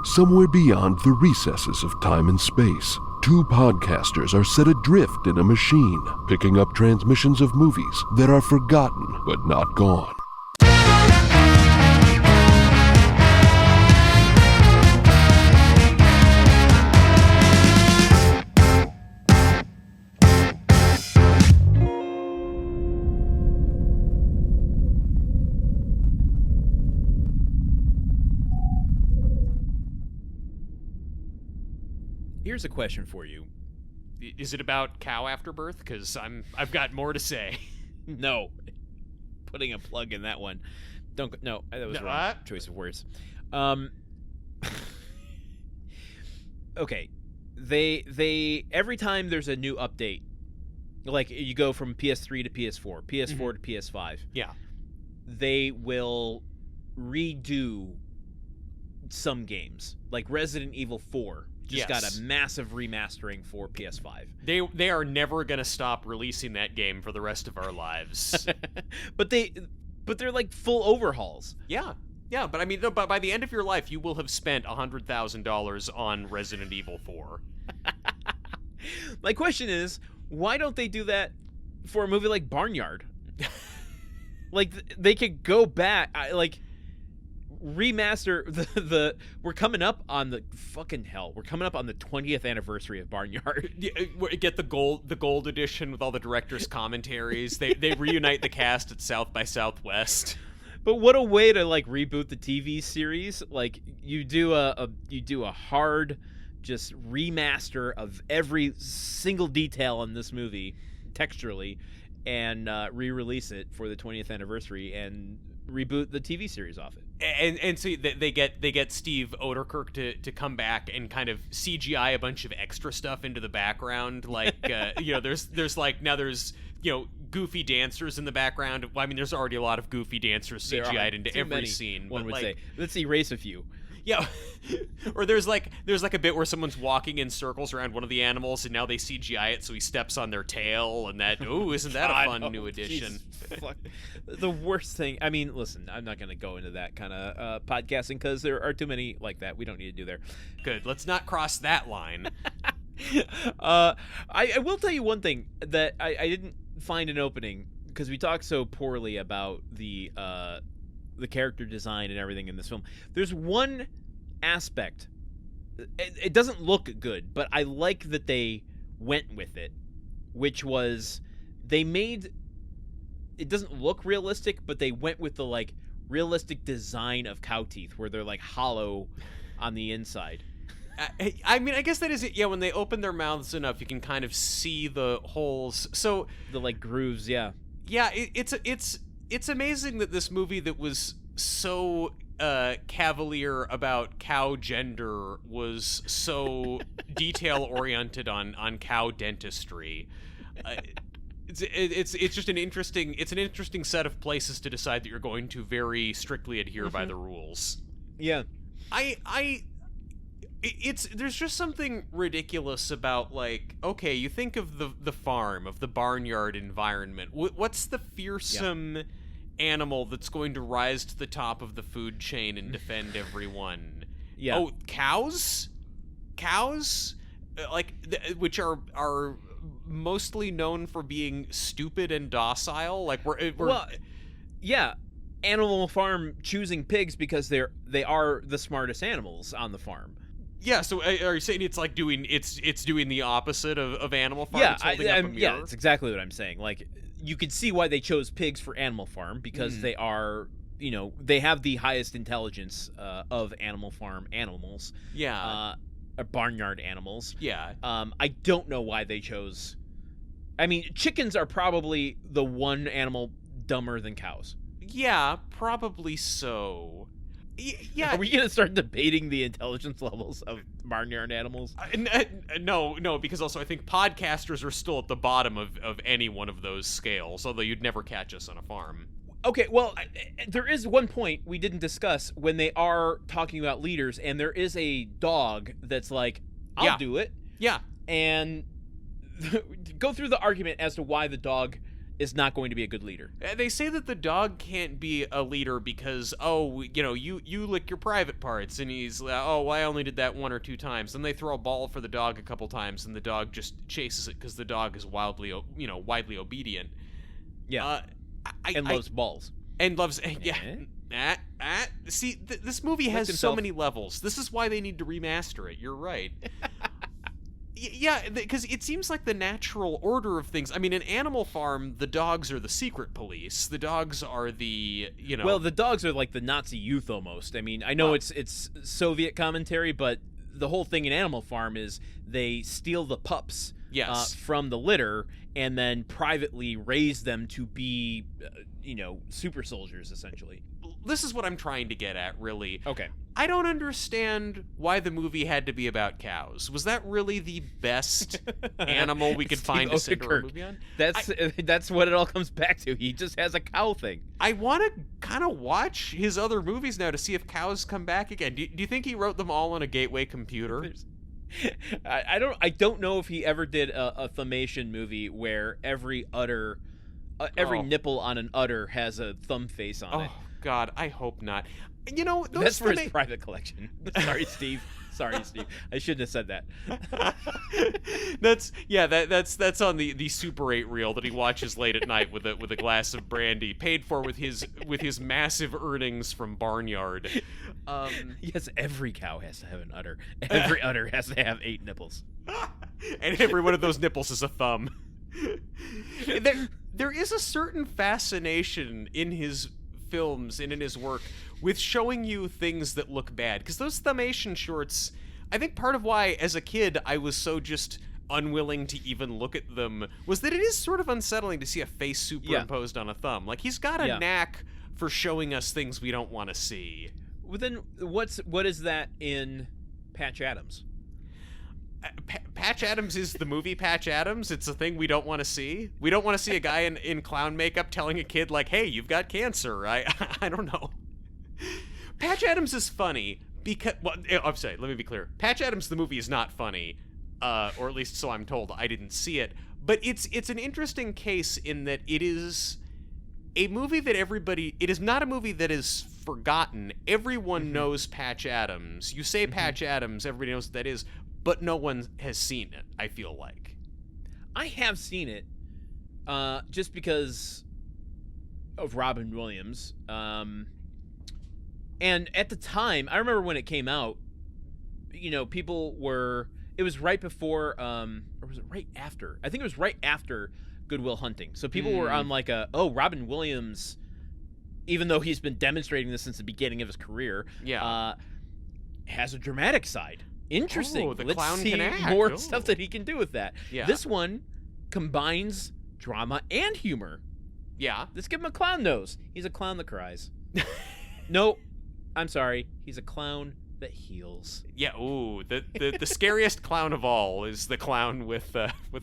Somewhere beyond the recesses of time and space, two podcasters are set adrift in a machine, picking up transmissions of movies that are forgotten but not gone. Here's a question for you. Is it about cow afterbirth? Because I've got more to say. No. Putting a plug in that one. No, that was wrong choice of words. Okay. They every time there's a new update, like you go from PS3 to PS4, PS4 to PS5. Yeah. They will redo some games. Like Resident Evil 4 just got a massive remastering for PS5. They are never going to stop releasing that game for the rest of our lives. But they're like full overhauls. Yeah. Yeah, but I mean, by the end of your life, you will have spent $100,000 on Resident Evil 4. My question is, why don't they do that for a movie like Barnyard? Like, they could go back, remaster the we're coming up on the fucking hell. We're coming up on the 20th anniversary of Barnyard. Get the gold edition with all the director's commentaries. They reunite the cast at South by Southwest. But what a way to like reboot the TV series. Like you do a hard just remaster of every single detail in this movie texturally and re-release it for the 20th anniversary and reboot the TV series off it. And so they get Steve Oedekerk to come back and kind of CGI a bunch of extra stuff into the background, like there's goofy dancers in the background. Well, I mean, there's already a lot of goofy dancers CGI'd into every scene. One would say, let's erase a few. Yeah, or there's like a bit where someone's walking in circles around one of the animals, and now they CGI it so he steps on their tail, and that isn't that a fun new addition? Fuck. The worst thing. I mean, listen, I'm not gonna go into that kind of podcasting because there are too many like that. We don't need to do there. Good. Let's not cross that line. I will tell you one thing that I didn't find an opening because we talked so poorly about the character design and everything in this film. There's one aspect. It doesn't look good, but I like that they went with it, which was they made it doesn't look realistic, but they went with the like realistic design of cow teeth where they're like hollow on the inside. I mean, I guess that is it. Yeah, when they open their mouths enough, you can kind of see the holes. So the like grooves, yeah. Yeah, it's amazing that this movie that was so cavalier about cow gender was so detail oriented on cow dentistry. It's just an interesting set of places to decide that you're going to very strictly adhere by the rules. Yeah, there's just something ridiculous about, like, okay, you think of the farm, of the barnyard environment. What's the fearsome animal that's going to rise to the top of the food chain and defend everyone? Yeah. Oh, cows, like which are mostly known for being stupid and docile. Like we're well, yeah. Animal Farm choosing pigs because they are the smartest animals on the farm. Yeah, so are you saying it's like doing the opposite of Animal Farm? Yeah, it's holding up a mirror? Yeah, that's exactly what I'm saying. Like, you could see why they chose pigs for Animal Farm because they are, they have the highest intelligence of Animal Farm animals. Yeah, barnyard animals. Yeah. I don't know why they chose. I mean, chickens are probably the one animal dumber than cows. Yeah, probably so. Yeah. Are we going to start debating the intelligence levels of barnyard animals? No, because also I think podcasters are still at the bottom of any one of those scales, although you'd never catch us on a farm. Okay, well, there is one point we didn't discuss when they are talking about leaders, and there is a dog that's like, I'll do it. Yeah. And go through the argument as to why the dog is not going to be a good leader. They say that the dog can't be a leader because, you lick your private parts, and he's, well, I only did that 1 or 2 times. Then they throw a ball for the dog a couple times, and the dog just chases it because the dog is widely obedient. Yeah, and loves balls. And loves, See, this movie has so many levels. This is why they need to remaster it. You're right. Yeah, because it seems like the natural order of things. I mean, in Animal Farm, the dogs are the secret police. The dogs are the, Well, the dogs are like the Nazi youth almost. I mean, I know it's Soviet commentary, but the whole thing in Animal Farm is they steal the pups from the litter and then privately raise them to be, super soldiers, essentially. This is what I'm trying to get at, really. Okay. I don't understand why the movie had to be about cows. Was that really the best animal we could find to center a movie on? That's what it all comes back to. He just has a cow thing. I want to kind of watch his other movies now to see if cows come back again. Do you think he wrote them all on a gateway computer? I don't know if he ever did a Thumbation movie where every nipple on an udder has a thumb face on it. Oh God, I hope not. That's for his private collection. Sorry, Steve. I shouldn't have said that. That's on the Super 8 reel that he watches late at night with a glass of brandy, paid for with his massive earnings from Barnyard. Yes, every cow has to have an udder. Every udder has to have 8 nipples. And every one of those nipples is a thumb. There is a certain fascination in his films and in his work with showing you things that look bad, because those Thumbation shorts, I think part of why as a kid I was so just unwilling to even look at them was that it is sort of unsettling to see a face superimposed on a thumb. Like, he's got a knack for showing us things we don't want to see. Well, then what is that in Patch Adams? Patch Adams is the movie Patch Adams. It's a thing we don't want to see. We don't want to see a guy in clown makeup telling a kid, like, hey, you've got cancer. I don't know. Patch Adams is funny because, well, I'm sorry, let me be clear. Patch Adams, the movie, is not funny, or at least so I'm told. I didn't see it. But it's an interesting case in that it is a movie that it is not a movie that is forgotten. Everyone knows Patch Adams. You say Patch Adams, everybody knows what that is. But no one has seen it, I feel like. I have seen it, just because of Robin Williams. And at the time, I remember when it came out, people were... It was right before, or was it right after? I think it was right after Good Will Hunting. So people were on like Robin Williams, even though he's been demonstrating this since the beginning of his career, has a dramatic side. Interesting. Oh, the Let's clown see can act. more stuff that he can do with that. Yeah. This one combines drama and humor. Yeah. Let's give him a clown nose. He's a clown that cries. No, I'm sorry. He's a clown that heals. Yeah. Ooh, the scariest clown of all is the clown with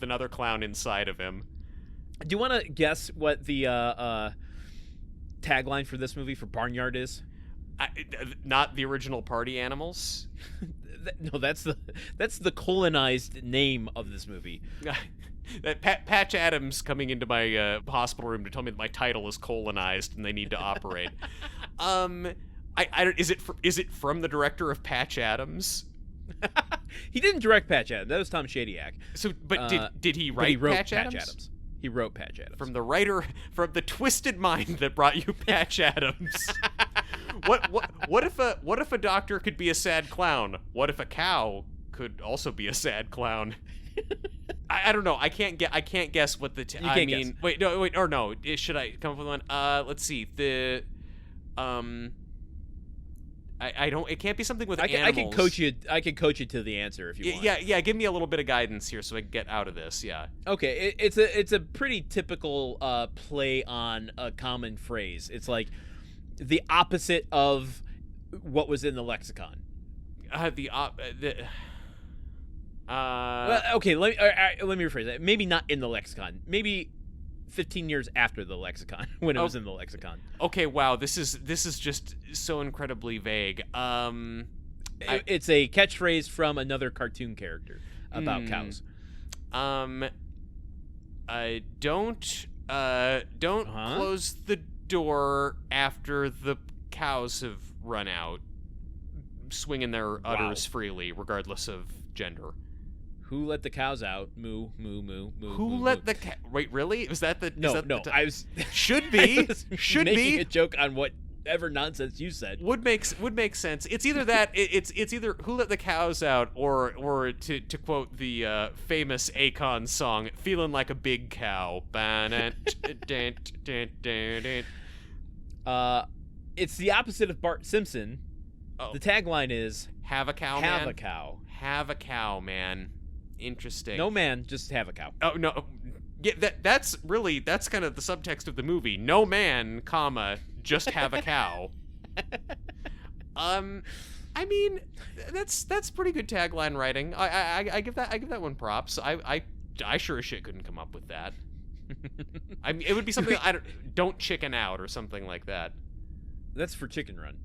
another clown inside of him. Do you want to guess what the tagline for this movie for Barnyard is? Not the original party animals. No, that's the colonized name of this movie. Patch Adams coming into my hospital room to tell me that my title is colonized and they need to operate. Is it from the director of Patch Adams? He didn't direct Patch Adams. That was Tom Shadyac. So, but did he write Patch Adams? He wrote Patch Adams. From the twisted mind that brought you Patch Adams. What if a doctor could be a sad clown? What if a cow could also be a sad clown? I don't know. I can't guess what the. Guess. Wait, no. Should I come up with one? Let's see. I don't. It can't be something with animals. I can coach you to the answer if you want. Yeah. Give me a little bit of guidance here so I can get out of this. Yeah. Okay. It's a pretty typical play on a common phrase. It's like the opposite of what was in the lexicon. Well, okay. Let me rephrase that. Maybe not in the lexicon. Maybe 15 years after the lexicon, when it was in the lexicon. Okay, wow, this is just so incredibly vague. It's a catchphrase from another cartoon character about cows. I don't Don't close the door after the cows have run out, swinging their udders freely, regardless of gender. Who let the cows out? Moo, moo, moo, moo. Who moo, let moo. the Wait, really? Was that the? No, is that no. The I was should be I was should making be a joke on whatever nonsense you said. would make sense. It's either that it's either who let the cows out or to quote the famous Akon song, feeling like a big cow. It's the opposite of Bart Simpson. Oh. The tagline is Have a cow, "Have man. a cow." Have a cow, man. Interesting. No man, just have a cow. Oh no. Yeah, that's kind of the subtext of the movie. No man, comma, just have a cow. I mean, that's pretty good tagline writing. I give that one props. I sure as shit couldn't come up with that. I mean, it would be something don't chicken out or something like that. That's for Chicken Run.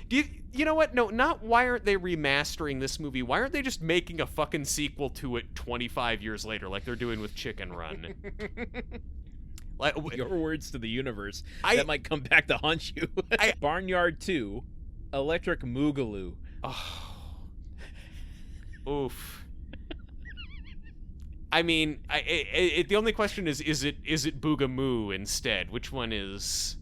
You know what? No, not why aren't they remastering this movie? Why aren't they just making a fucking sequel to it 25 years later like they're doing with Chicken Run? Like, Your words to the universe. That might come back to haunt you. Barnyard 2, Electric Moogaloo. Oh. Oof. I mean, the only question is it Boogamoo instead? Which one is...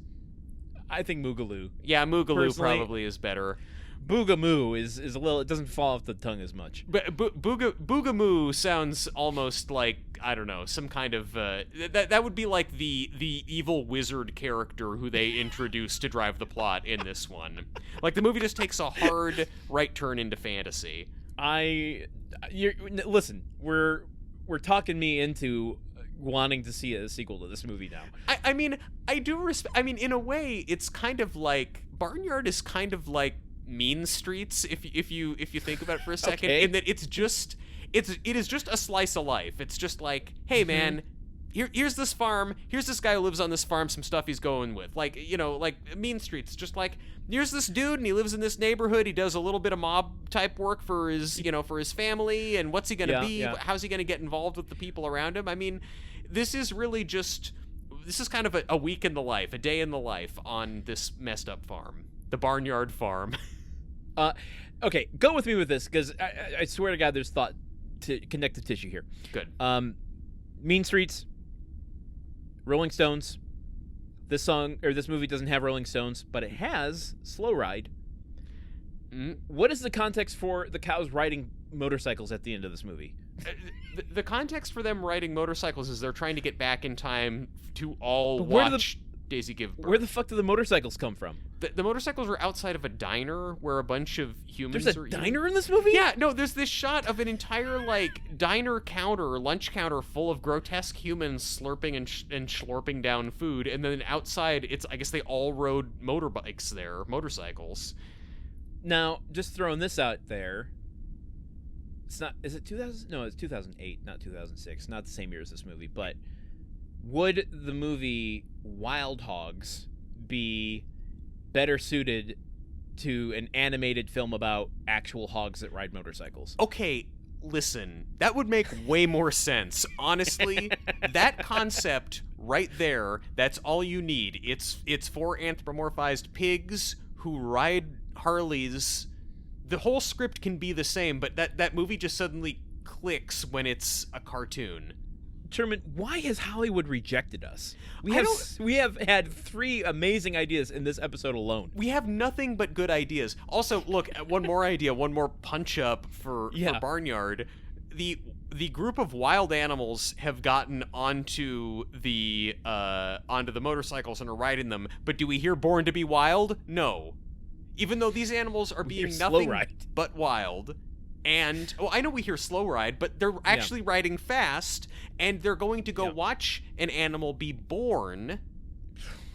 I think Moogaloo. Yeah, Moogaloo Personally, probably is better. Boogamoo is a little... It doesn't fall off the tongue as much. But Boogamoo sounds almost like, I don't know, some kind of... that would be like the evil wizard character who they introduced to drive the plot in this one. Like, the movie just takes a hard right turn into fantasy. Listen, we're talking me into wanting to see a sequel to this movie now. I mean, I do respect... I mean, in a way, it's kind of like... Barnyard is kind of like Mean Streets, if you think about it for a second, Okay. in that it is just a slice of life. It's just like, hey man, here's this farm, here's this guy who lives on this farm, some stuff he's going with. Like, you know, like Mean Streets, just like, here's this dude and he lives in this neighborhood, he does a little bit of mob type work for his family, and what's he gonna be? Yeah. How's he gonna get involved with the people around him? I mean, this is kind of a week in the life, a day in the life on this messed up farm, the Barnyard farm. Okay, go with me with this, because I swear to God, there's thought to connective tissue here. Good. Mean Streets, Rolling Stones. This movie doesn't have Rolling Stones, but it has Slow Ride. What is the context for the cows riding motorcycles at the end of this movie? The context for them riding motorcycles is they're trying to get back in time to all But watch Daisy give birth. Where the fuck do the motorcycles come from? The motorcycles are outside of a diner where a bunch of humans There's are a diner in this movie? Yeah, no, there's this shot of an entire, like, diner counter, lunch counter full of grotesque humans slurping and schlorping down food, and then outside, I guess they all rode motorbikes there, motorcycles. Now, just throwing this out there, is it 2000? No, it's 2008, not 2006, not the same year as this movie, but would the movie Wild Hogs be better suited to an animated film about actual hogs that ride motorcycles? Okay, listen, that would make way more sense. Honestly, that concept right there, that's all you need. It's for anthropomorphized pigs who ride Harleys. The whole script can be the same, but that movie just suddenly clicks when it's a cartoon. Truman, why has Hollywood rejected us? We have had 3 amazing ideas in this episode alone. We have nothing but good ideas. Also, look, one more idea, one more punch up for Barnyard. The group of wild animals have gotten onto the motorcycles and are riding them, but do we hear Born to be Wild? No. Even though these animals are being nothing but wild. And, I know we hear Slow Ride, but they're actually riding fast, and they're going to go watch an animal be born.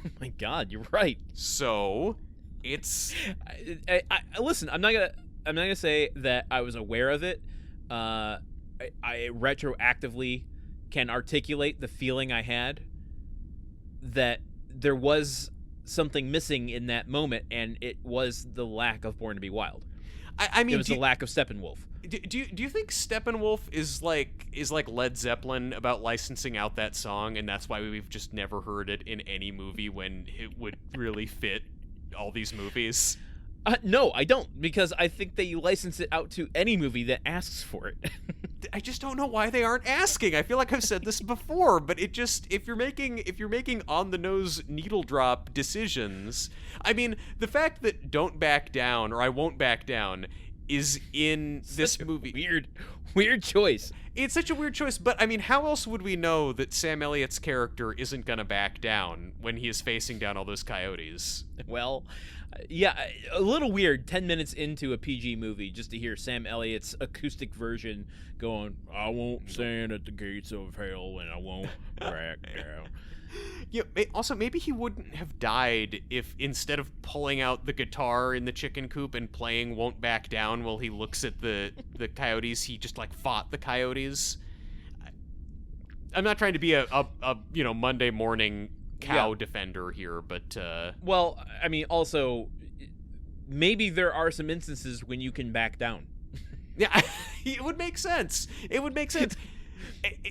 Oh my God, you're right. So, it's... Listen, I'm not gonna say that I was aware of it. I retroactively can articulate the feeling I had that there was something missing in that moment, and it was the lack of Born to be Wild. I mean, it was the lack of Steppenwolf. Do you think Steppenwolf is like Led Zeppelin about licensing out that song, and that's why we've just never heard it in any movie when it would really fit all these movies? No, I don't, because I think they license it out to any movie that asks for it. I just don't know why they aren't asking. I feel like I've said this before, but it just, if you're making on the nose needle drop decisions, I mean, the fact that Don't Back Down or I Won't Back Down is in this movie. Weird choice. It's such a weird choice, but I mean, how else would we know that Sam Elliott's character isn't gonna back down when he is facing down all those coyotes? Well, yeah, a little weird 10 minutes into a PG movie just to hear Sam Elliott's acoustic version going, I won't stand at the gates of hell and I won't back down. Yeah, also, maybe he wouldn't have died if instead of pulling out the guitar in the chicken coop and playing Won't Back Down while he looks at the coyotes, he just, like, fought the coyotes. I'm not trying to be a Monday morning cow defender here, but... Well, I mean, also, maybe there are some instances when you can back down. Yeah, it would make sense.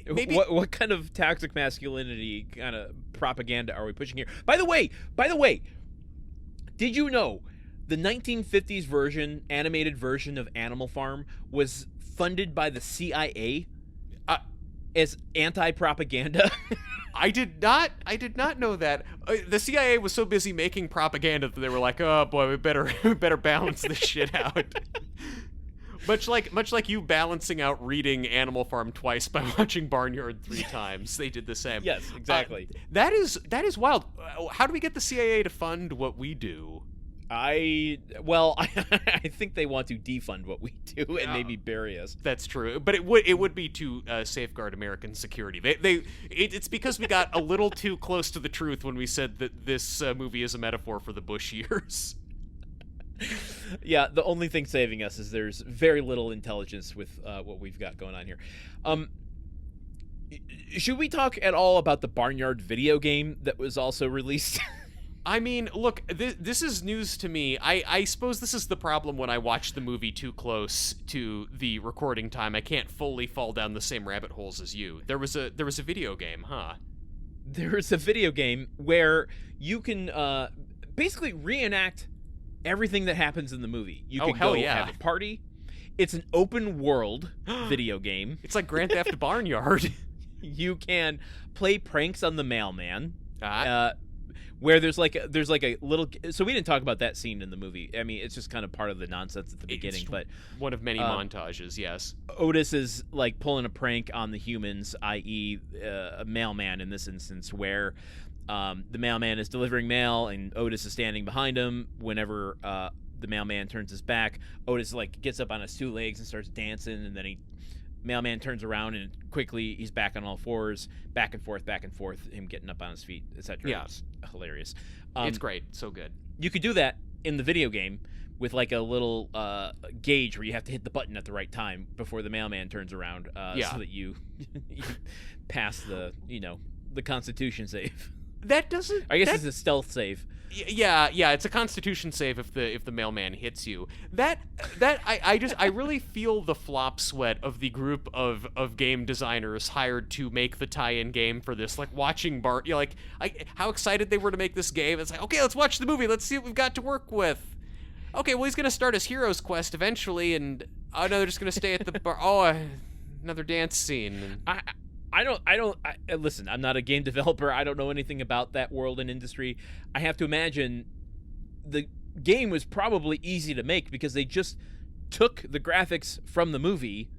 Maybe... What kind of toxic masculinity kind of propaganda are we pushing here? By the way, did you know the 1950s animated version of Animal Farm was funded by the CIA as anti-propaganda? I did not know that. The CIA was so busy making propaganda that they were like, "Oh boy, we better balance this shit out." Much like you balancing out reading Animal Farm twice by watching Barnyard 3 times, they did the same. Yes, exactly. That is wild. How do we get the CIA to fund what we do? I think they want to defund what we do and maybe bury us. That's true, but it would be to safeguard American security. It's because we got a little too close to the truth when we said that this movie is a metaphor for the Bush years. Yeah, the only thing saving us is there's very little intelligence with what we've got going on here. Should we talk at all about the Barnyard video game that was also released? I mean, look, this is news to me. I suppose this is the problem when I watch the movie too close to the recording time. I can't fully fall down the same rabbit holes as you. There was a video game, huh? There's a video game where you can basically reenact everything that happens in the movie. You can go have a party. It's an open world video game. It's like Grand Theft Barnyard. You can play pranks on the mailman. Where there's like a little. So we didn't talk about that scene in the movie. I mean, it's just kind of part of the nonsense at the beginning. But one of many montages. Yes. Otis is like pulling a prank on the humans, i.e., a mailman in this instance, where the mailman is delivering mail and Otis is standing behind him. Whenever the mailman turns his back, Otis like gets up on his 2 legs and starts dancing, and then mailman turns around and quickly he's back on all fours, back and forth, him getting up on his feet, etc. Yeah. It's hilarious. It's great. So good. You could do that in the video game with like a little gauge where you have to hit the button at the right time before the mailman turns around so that you pass the Constitution save. That doesn't... I guess it's a stealth save. Yeah, it's a Constitution save if the mailman hits you. I really feel the flop sweat of the group of game designers hired to make the tie-in game for this. Like watching how excited they were to make this game. It's like, okay, let's watch the movie. Let's see what we've got to work with. Okay, well, he's gonna start his hero's quest eventually, and no, they're just gonna stay at the bar. Oh, another dance scene. Listen, I'm not a game developer. I don't know anything about that world and industry. I have to imagine the game was probably easy to make because they just took the graphics from the movie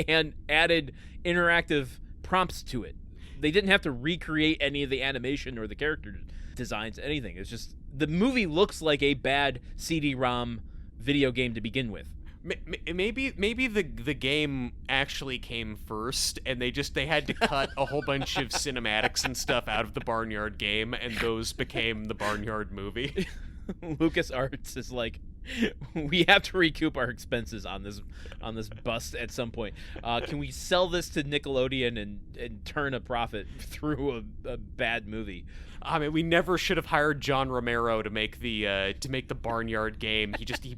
and added interactive prompts to it. They didn't have to recreate any of the animation or the character designs, anything. It's just the movie looks like a bad CD-ROM video game to begin with. Maybe the game actually came first, and they had to cut a whole bunch of cinematics and stuff out of the Barnyard game, and those became the Barnyard movie. LucasArts is like, We have to recoup our expenses on this bust at some point. Can we sell this to Nickelodeon and turn a profit through a bad movie? I mean, we never should have hired John Romero to make the Barnyard game.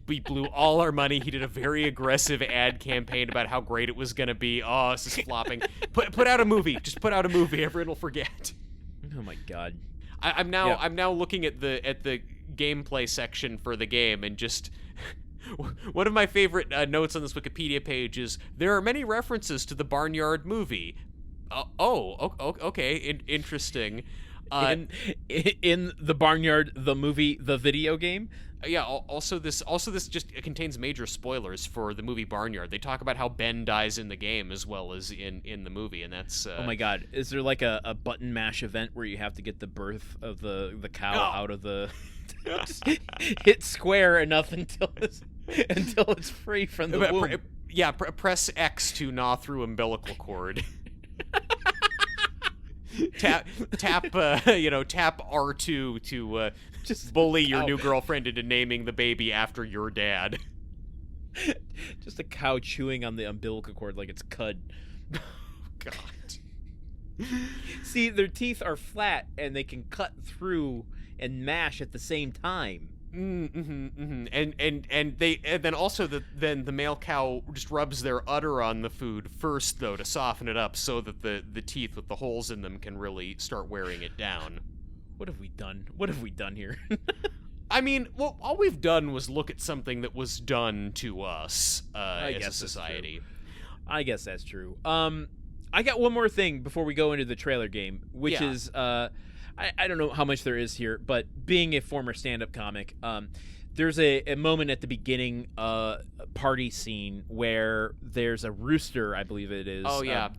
He blew all our money. He did a very aggressive ad campaign about how great it was gonna be. Oh, this is flopping. Put out a movie. Just put out a movie. Everyone will forget. Oh my god. I'm now looking at the gameplay section for the game, and just one of my favorite notes on this Wikipedia page is there are many references to the Barnyard movie. Okay, interesting. In the Barnyard, the movie, the video game. Yeah. Also, this just contains major spoilers for the movie Barnyard. They talk about how Ben dies in the game as well as in the movie, and that's. Oh my god! Is there like a button mash event where you have to get the birth of the cow out of the? Just hit square enough until it's free from the womb. Press X to gnaw through umbilical cord. tap R2 to just bully your new girlfriend into naming the baby after your dad. Just a cow chewing on the umbilical cord like it's cud. Oh, God. See, their teeth are flat and they can cut through and mash at the same time. And then also the male cow just rubs their udder on the food first, though, to soften it up so that the teeth with the holes in them can really start wearing it down. What have we done? What have we done here? I mean, well, all we've done was look at something that was done to us as a society. I guess that's true. I got one more thing before we go into the trailer game, which is I don't know how much there is here, but being a former stand-up comic, there's a moment at the beginning party scene where there's a rooster, I believe it is,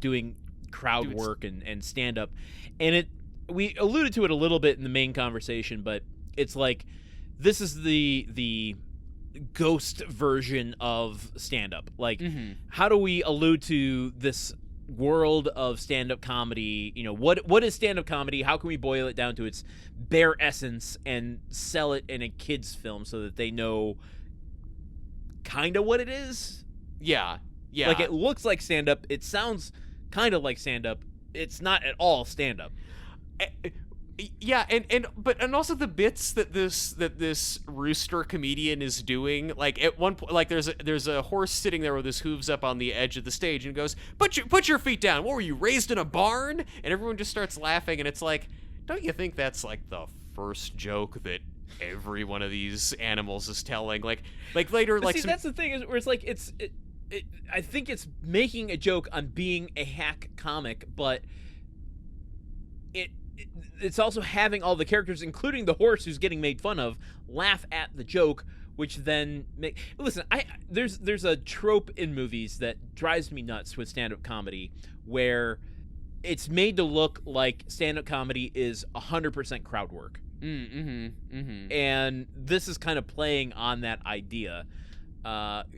doing crowd work and stand-up. And we alluded to it a little bit in the main conversation, but it's like this is the ghost version of stand-up. Like, how do we allude to this world of stand-up comedy? You know, what is stand-up comedy? How can we boil it down to its bare essence and sell it in a kid's film so that they know kind of what it is? Yeah. Like, it looks like stand-up. It sounds kind of like stand-up. It's not at all stand-up. Yeah, and also the bits that this rooster comedian is doing, like at one point, like there's a horse sitting there with his hooves up on the edge of the stage and goes, put your feet down. What were you, raised in a barn? And everyone just starts laughing, and it's like, don't you think that's like the first joke that every one of these animals is telling? Like later, but see, that's the thing, is where it's like I think it's making a joke on being a hack comic, but it's also having all the characters, including the horse who's getting made fun of, laugh at the joke, which then listen, there's a trope in movies that drives me nuts with stand-up comedy where it's made to look like stand-up comedy is 100% crowd work. And this is kind of playing on that idea,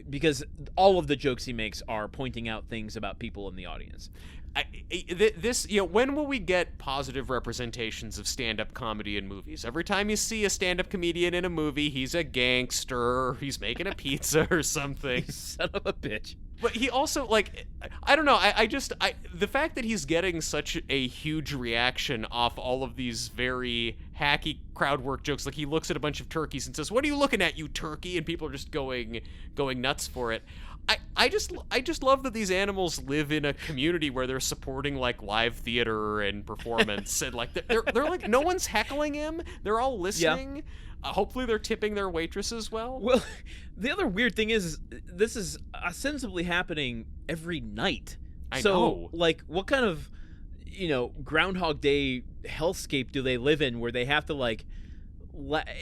because all of the jokes he makes are pointing out things about people in the audience. When will we get positive representations of stand-up comedy in movies? Every time you see a stand-up comedian in a movie, he's a gangster, or he's making a pizza or something. Son of a bitch. But he also, like, I don't know, the fact that he's getting such a huge reaction off all of these very hacky crowd work jokes, like he looks at a bunch of turkeys and says, "What are you looking at, you turkey?" And people are just going nuts for it. I just love that these animals live in a community where they're supporting like live theater and performance, and like they're like, no one's heckling him. They're all listening. Yeah. Hopefully they're tipping their waitresses well. Well, the other weird thing is this is ostensibly happening every night. I know. Like, what kind of, Groundhog Day hellscape do they live in where they have to like?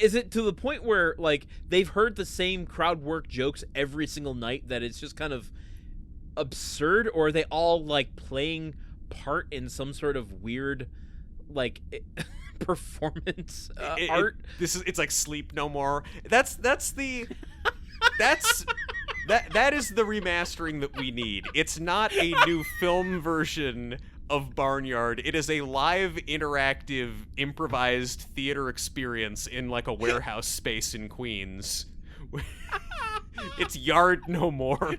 Is it to the point where like they've heard the same crowd work jokes every single night that it's just kind of absurd, or are they all like playing part in some sort of weird like performance art? It's like Sleep No More. That is the remastering that we need. It's not a new film version of Barnyard. It is a live, interactive, improvised theater experience in like a warehouse space in Queens, It's yard no more.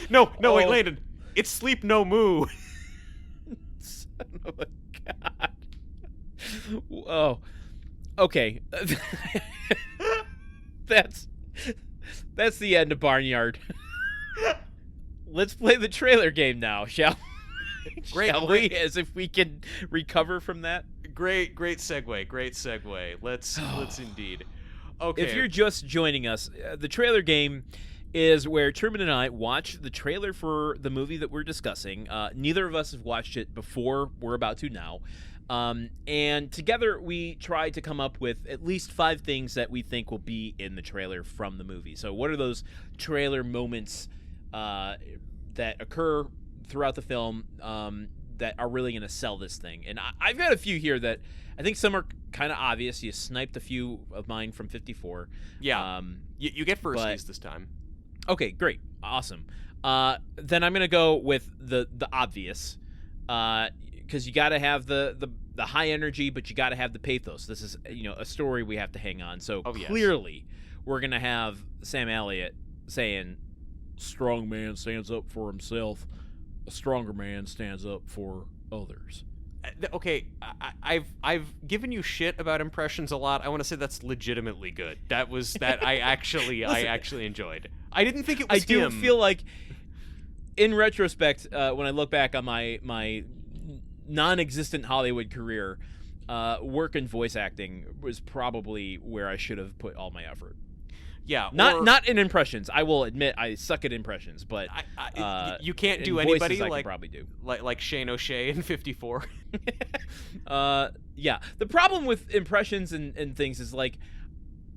No, wait, Landon. It's sleep no moo. Son of a god. Oh, okay. That's the end of Barnyard. Let's play the trailer game now, shall we? As if we can recover from that. Great segue. Let's indeed. Okay. If you're just joining us, the trailer game is where Truman and I watch the trailer for the movie that we're discussing. Neither of us have watched it before. We're about to now. And together we try to come up with at least 5 things that we think will be in the trailer from the movie. So what are those trailer moments that occur throughout the film that are really going to sell this thing? And I've got a few here that I think some are kind of obvious. You sniped a few of mine from 54. Yeah. You get firsties this time. Okay, great. Awesome. Then I'm going to go with the obvious, because you got to have the high energy, but you got to have the pathos. This is, a story we have to hang on. So clearly we're going to have Sam Elliott saying, "Strong man stands up for himself. A stronger man stands up for others." Okay, I've given you shit about impressions a lot. I want to say that's legitimately good. That I actually enjoyed. I didn't think it was him. I do feel like, in retrospect, when I look back on my non-existent Hollywood career, work in voice acting was probably where I should have put all my effort. Yeah, not in impressions. I will admit I suck at impressions, but you can't do anybody I like could probably do like Shane O'Shea in 54. Yeah. The problem with impressions and things is like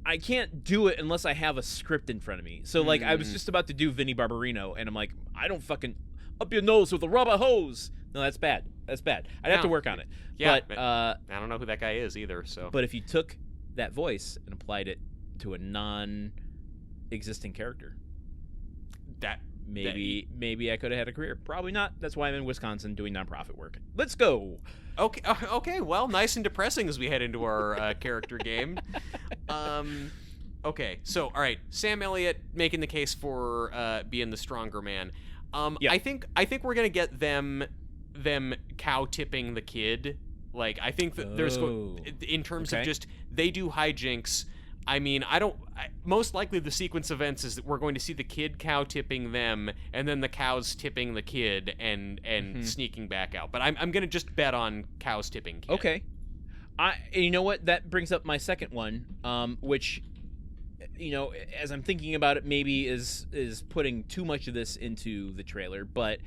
I can't do it unless I have a script in front of me. So like I was just about to do Vinnie Barbarino, and I'm like, I don't fucking up your nose with a rubber hose. No, that's bad. I'd have to work on it. Yeah, but I don't know who that guy is either. So, but if you took that voice and applied it to a non-existing character, maybe I could have had a career. Probably not. That's why I'm in Wisconsin doing nonprofit work. Let's go. Okay. Well, nice and depressing as we head into our character game. Okay. So, all right. Sam Elliott making the case for being the stronger man. Yeah. I think we're gonna get them cow tipping the kid. Like, I think that there's in terms of just they do hijinks. I mean, most likely the sequence of events is that we're going to see the kid cow tipping them, and then the cows tipping the kid and sneaking back out. But I'm going to just bet on cows tipping kid. Okay. You know what? That brings up my second one, which, as I'm thinking about it, maybe is putting too much of this into the trailer. But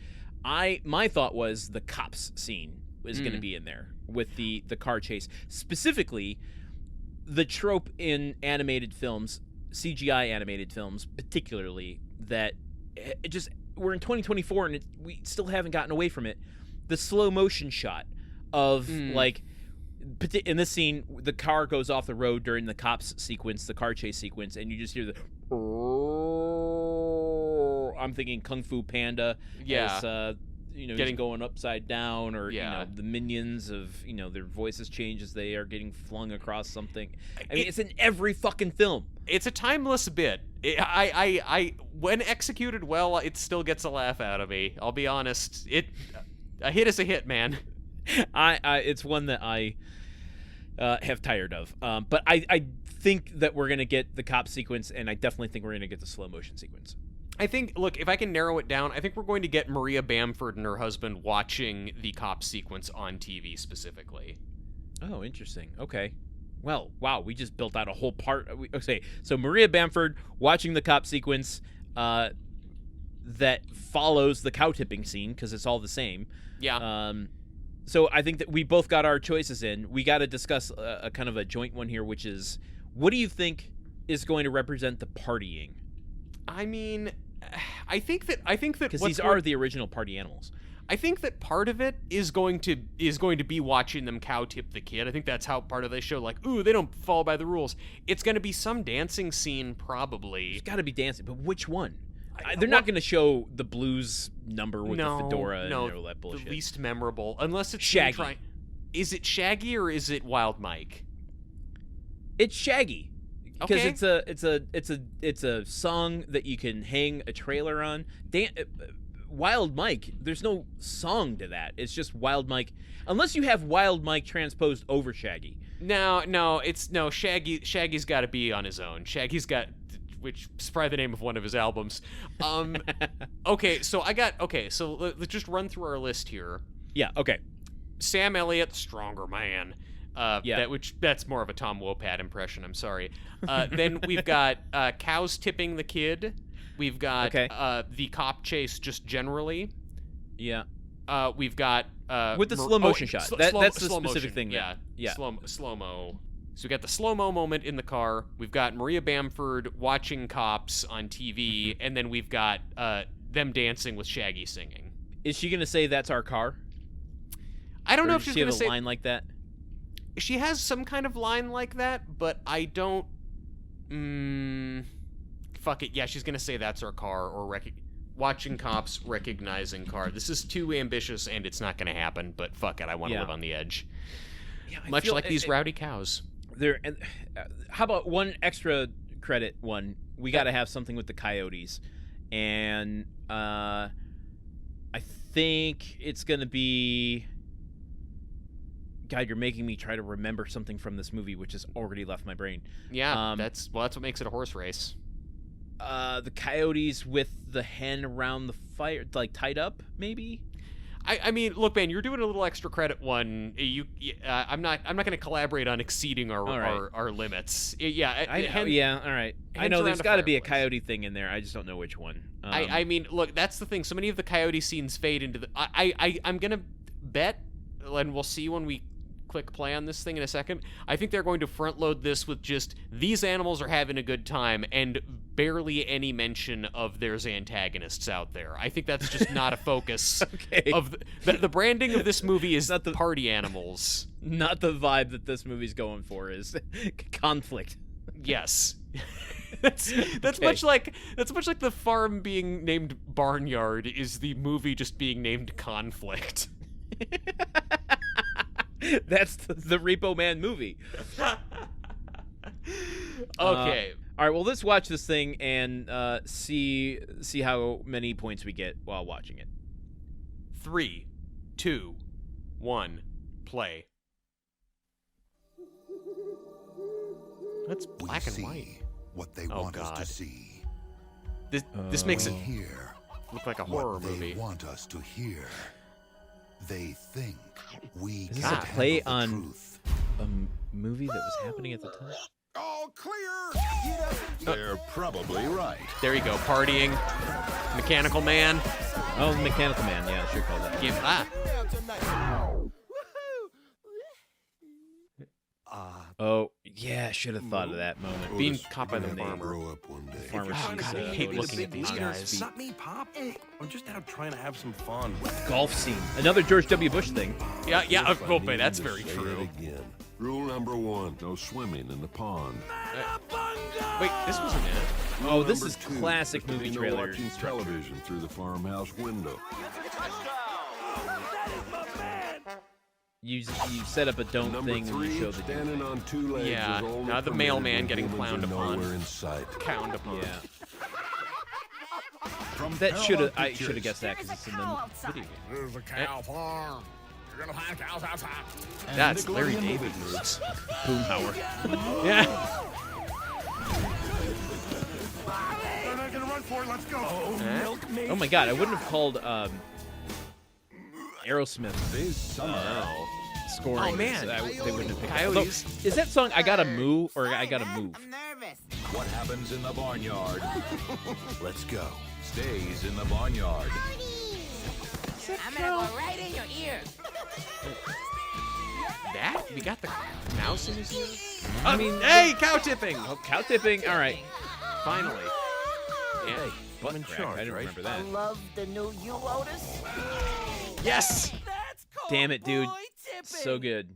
my thought was the cops scene is going to be in there with the car chase. Specifically, the trope in animated films, CGI animated films particularly, that we're in 2024 and we still haven't gotten away from it. The slow motion shot of like, in this scene, the car goes off the road during the cops sequence, the car chase sequence, and you just hear the I'm thinking Kung Fu Panda. Yeah. Getting going upside down, or the minions of their voices change as they are getting flung across something. I mean, it's in every fucking film. It's a timeless bit. I when executed well, it still gets a laugh out of me. I'll be honest. A hit is a hit, man. It's one that I have tired of. But I think that we're gonna get the cop sequence, and I definitely think we're gonna get the slow motion sequence. I think, look, if I can narrow it down, I think we're going to get Maria Bamford and her husband watching the cop sequence on TV specifically. Oh, interesting. Okay. Well, wow, we just built out a whole part. Okay, so Maria Bamford watching the cop sequence that follows the cow tipping scene, because it's all the same. Yeah. So I think that we both got our choices in. We got to discuss a kind of a joint one here, which is, what do you think is going to represent the partying? I mean, I think that because these are the original party animals. I think that part of it is going to be watching them cow tip the kid. I think that's how part of the show, like, ooh, they don't follow by the rules. It's going to be some dancing scene, probably. There's got to be dancing, but which one? They're not going to show the blues number with the fedora and all that bullshit. The least memorable, unless it's Shaggy. Is it Shaggy or is it Wild Mike? It's Shaggy. Because Okay. it's a song that you can hang a trailer on. Wild Mike, there's no song to that. It's just Wild Mike, unless you have Wild Mike transposed over Shaggy. No, Shaggy's got to be on his own. Shaggy's got, which is probably the name of one of his albums. Okay, so let's just run through our list here. Yeah. Okay. Sam Elliott, stronger man. Yeah. That's more of a Tom Wopat impression. I'm sorry. Then we've got cows tipping the kid. We've got the cop chase just generally. Yeah. We've got with the slow motion shot. That's the slow specific motion. thing. Yeah. Slow mo. So we got the slow mo moment in the car. We've got Maria Bamford watching cops on TV, and then we've got them dancing with Shaggy singing. Is she gonna say that's our car? I don't Or know does if she's she have gonna a say line like that. she has some kind of line like that, but I don't. Fuck it. Yeah, she's gonna say that's our car or watching cops recognizing car. This is too ambitious and it's not gonna happen. But fuck it, I want to live on the edge. Yeah, much like these rowdy cows. There. How about one extra credit? We got to have something with the coyotes, and I think it's gonna be. God, you're making me try to remember something from this movie, which has already left my brain. Yeah, that's what makes it a horse race. The coyotes with the hen around the fire, like tied up, maybe. I mean, look, man, you're doing a little extra credit one. I'm not going to collaborate on exceeding our limits. Yeah, all right. I know there's got to be a coyote thing in there. I just don't know which one. I mean, look, that's the thing. So many of the coyote scenes fade into the. I'm gonna bet, and we'll see when we click play on this thing in a second. I think they're going to front load this with just these animals are having a good time and barely any mention of there's antagonists out there. I think that's just not a focus of the branding of this movie is not the party animals. Not the vibe that this movie's going for is conflict. Yes. That's much like the farm being named Barnyard is the movie just being named Conflict. That's the Repo Man movie. Okay. All right. Well, let's watch this thing and see how many points we get while watching it. 3, 2, 1, play. That's black and white. What they want us to see. This makes it hear look like a horror movie. They want us to hear. They think we Is this can a play handle the on truth. a movie that was happening at the time? All clear. They're probably right. There you go, partying, Mechanical Man. Oh, Mechanical Man. Yeah, I should call that. Oh, yeah, I should have thought of that moment. Being caught by the farmer. Grow up one day. Farmer Oh, sees, God, I hate looking at these guys. Not me, Pop. I'm just out trying to have some fun. golf scene. Another George W. Bush thing. Yeah, oh, but that's very Say true. it again. Rule number 1: no swimming in the pond. Wait, this wasn't it. Oh, this Number is 2, classic movie no trailer watching structure. television through the farmhouse window. You set up a don't Number thing and 3, you show the standing on 2 legs. Yeah, is only now the permitted mailman when getting humans clowned are upon. nowhere in sight. Count upon. Yeah. From That Parallel I Pictures. should have guessed that because it's in the video game. There's a cow farm. You're gonna find cows outside. That's Larry Nickelodeon David movies. moves. Boomhauer. Yeah. They're not gonna run for it. Let's go. Oh my God! I wouldn't have called Aerosmith scoring. Oh, man. They wouldn't have picked it. Coyotes. Although, is that song "I Gotta Moo" or "I Gotta Move"? What happens in the barnyard Let's go. stays in the barnyard. I'm gonna go right in your ear. That? We got the mouse in his ear? I mean, Hey, cow tipping! oh, cow tipping. All right. Finally. Yeah. Butt crack. I didn't remember that. Love the new you, Otis. Yes! Damn it, dude. So good.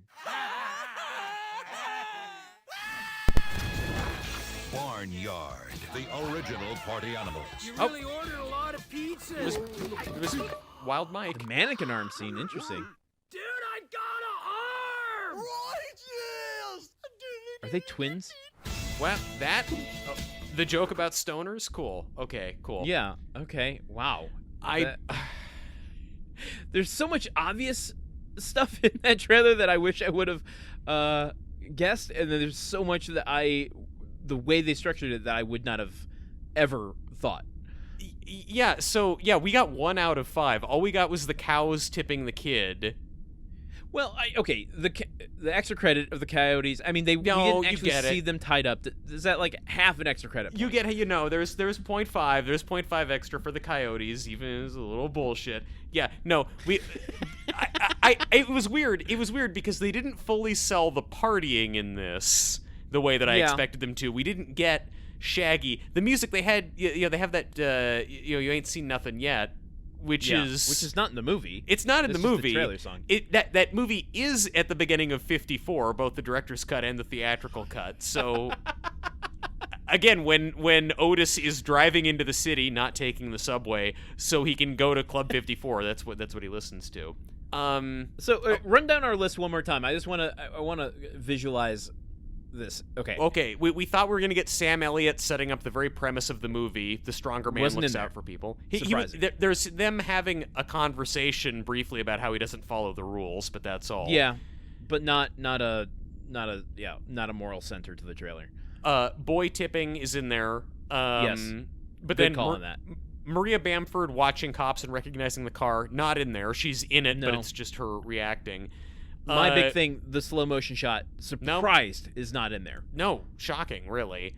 Barnyard, the original party animals. Oh. Ordered a lot of pizza. It was Wild Mike. The mannequin arm scene. Interesting. Dude, I got an arm. Are they twins? Well, that... the joke about stoners? Cool. Okay, cool. Yeah. Okay. Wow. I... There's so much obvious stuff in that trailer that I wish I would have guessed, and then there's so much that the way they structured it that I would not have ever thought. Yeah, so, yeah, we got 1 out of 5. All we got was the cows tipping the kid. Well, okay, the extra credit of the coyotes. I mean, we didn't actually see them tied up. Is that like half an extra credit point? You get, there's 0.5. There's 0.5 extra for the coyotes, even if it's a little bullshit. Yeah, no, it was weird. It was weird because they didn't fully sell the partying in this the way that I expected them to. We didn't get Shaggy. The music they had, they have that, you ain't seen nothing yet. Which is not in the movie. It's not in the movie. The trailer song. That movie is at the beginning of 54, both the director's cut and the theatrical cut. So again, when Otis is driving into the city, not taking the subway, so he can go to Club 54, that's what he listens to. Run down our list one more time. I want to visualize this. Okay. We thought we were going to get Sam Elliott setting up the very premise of the movie. The stronger man looks out for people. There's them having a conversation briefly about how he doesn't follow the rules, but that's all. Yeah, but not a moral center to the trailer. Boy tipping is in there. Yes, but good then call on that. Maria Bamford watching cops and recognizing the car, not in there. She's in it, No. but it's just her reacting. My big thing, the slow motion shot, surprised, is not in there. No, shocking, really.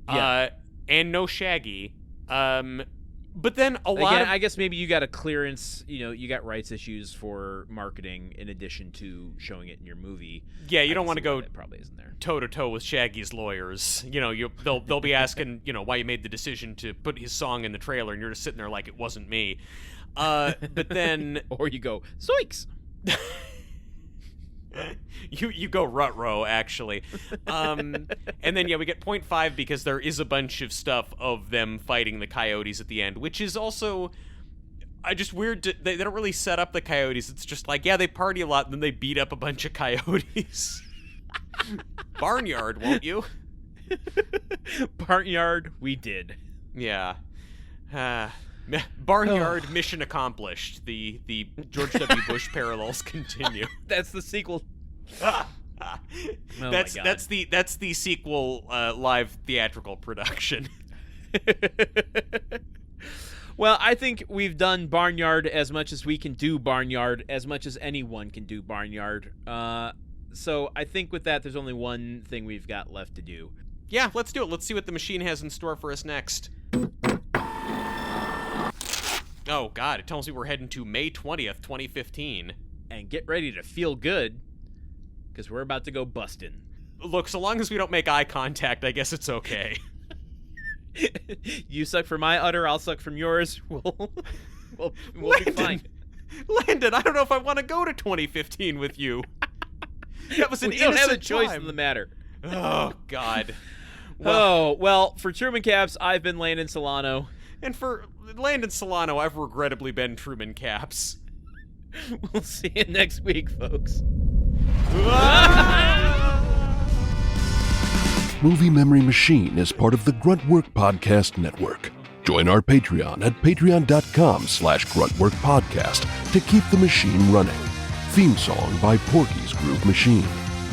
Yeah. And no Shaggy. But then I guess maybe you got a clearance, you got rights issues for marketing in addition to showing it in your movie. Yeah, you don't want to go probably isn't there. toe-to-toe with Shaggy's lawyers. They'll be asking, why you made the decision to put his song in the trailer, and you're just sitting there like, it wasn't me. But then... Or you go, zoinks! You go rut-row, actually. And then, we get 0.5 because there is a bunch of stuff of them fighting the coyotes at the end, which is also just weird. They don't really set up the coyotes. It's just like, they party a lot, and then they beat up a bunch of coyotes. Barnyard, won't you? Barnyard, we did. Yeah. Barnyard, mission accomplished. The George W. Bush parallels continue. That's the sequel. That's the sequel live theatrical production. Well, I think we've done Barnyard as much as we can do Barnyard, as much as anyone can do Barnyard. So I think with that, there's only one thing we've got left to do. Yeah, let's do it. Let's see what the machine has in store for us next. Oh, God, it tells me we're heading to May 20th, 2015. And get ready to feel good, because we're about to go bustin'. Look, so long as we don't make eye contact, I guess it's okay. You suck from my udder, I'll suck from yours. We'll be fine. Landon, I don't know if I want to go to 2015 with you. That was an innocent don't have a choice time. in the matter. Oh, God. Well, for Truman Caps, I've been Landon Solano. And for Landon Solano, I've regrettably been Truman Caps. We'll see you next week, folks. Movie Memory Machine is part of the Gruntwork Podcast Network. Join our Patreon at patreon.com/gruntworkpodcast to keep the machine running. Theme song by Porky's Groove Machine.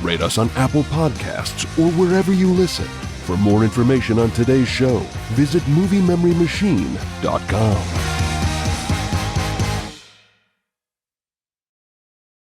Rate us on Apple Podcasts or wherever you listen. For more information on today's show, visit MovieMemoryMachine.com.